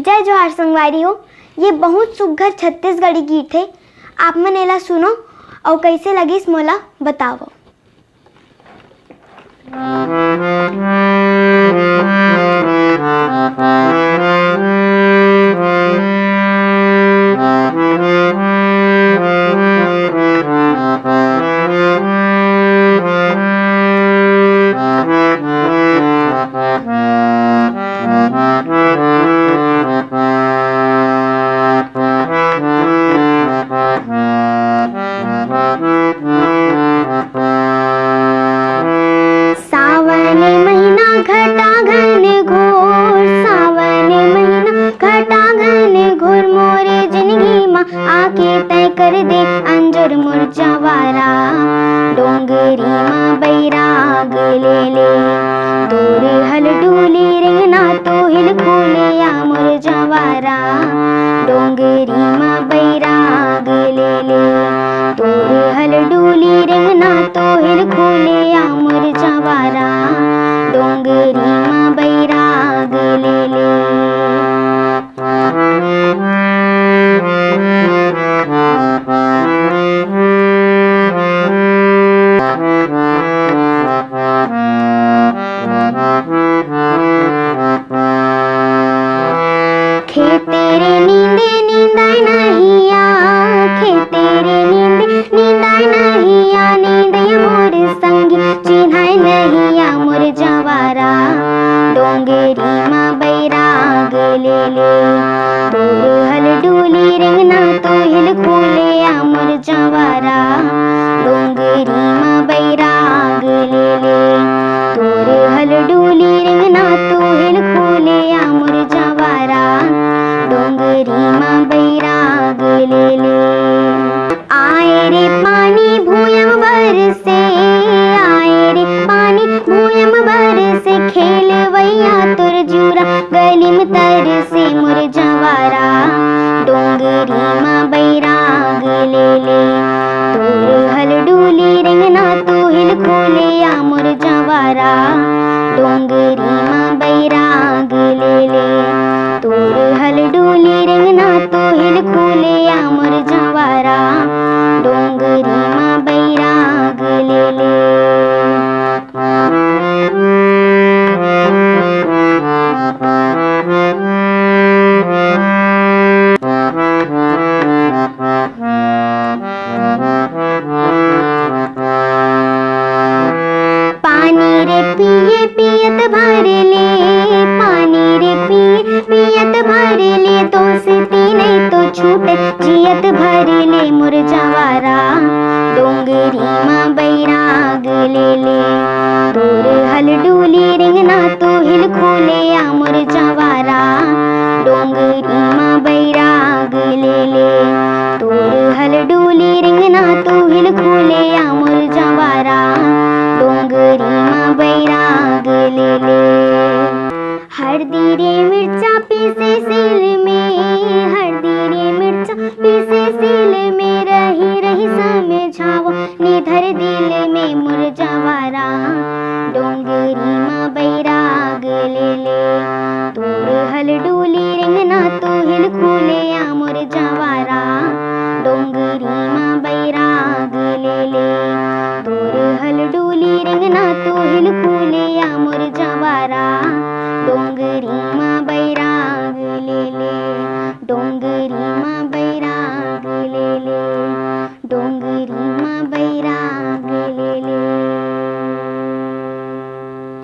जय जोहार संगवारी हो। ये बहुत सुघर छत्तीसगढ़ी गीत है। आप मन एला सुनो और कैसे लगिस मोला बताओ। आके तय कर दे अंजर मुरझावारा, डोंगरी माँ बैराग ले ले, तोर हल डूली रिंगना तो हिल खोले या मुरझावारा, डोंगरी माँ बैराग ले ले, तोर हल डूली रिंगना तो हिल खोले या मुरझावारा, डोंगरी माँ बैराग ले ले। तेरे नींदे नींदाय नहीं आखे, तेरे नींदे नींदाय नहीं आ, नींदय मोर संगी चिन्हाय नहीं आ मुरझावारा, डोंगरी माँ बैराग ले ले, तोर हल डूली रिंगना तो हिल खोले आ मुरझावारा, डोंगरी माँ बैराग ले ले, तोर हल डूली रिंगना तो हिल खोले आ मुरझावारा, डोंगरी माँ बैराग ले ले। आए रे पानी भूयम बरसे, आए रे पानी भूयम बरसे, खेलवैया तुर जूरा गली में तरसे मुरझावारा, डोंगरी माँ बैराग ले ले, तोर हल डूली रिंगना तो हिल खोले आ मुरझावारा, डोंगरी माँ बैराग ले ले, तोर हल डूली रिंगना तो हिल खोले आ मुरझावारा, डोंगरी माँ बैराग ले ले। पानी रे पिए पियत भर ले, पानी रे पिए पियत भर ले, दोस्ती नहीं तो छूटे जियत भर ले मुरझावारा, डोंगरी माँ बैराग ले ले, तोर हल डूली रिंगना तो हिल खोले आ मुरझावारा, डोंगरी माँ बैराग ले ले, तोर हल डूली रिंगना तो हिल खोले आ मुरझावारा, डोंगरी माँ बैराग ले ले। हरदी रे मिर्चा पीसे सिल में, हरदी रे मिर्चा पीसे सिल में, रही रही समझाओ निधर दिल में मुरझावारा, डोंगरी माँ बैराग ले ले, तोर हल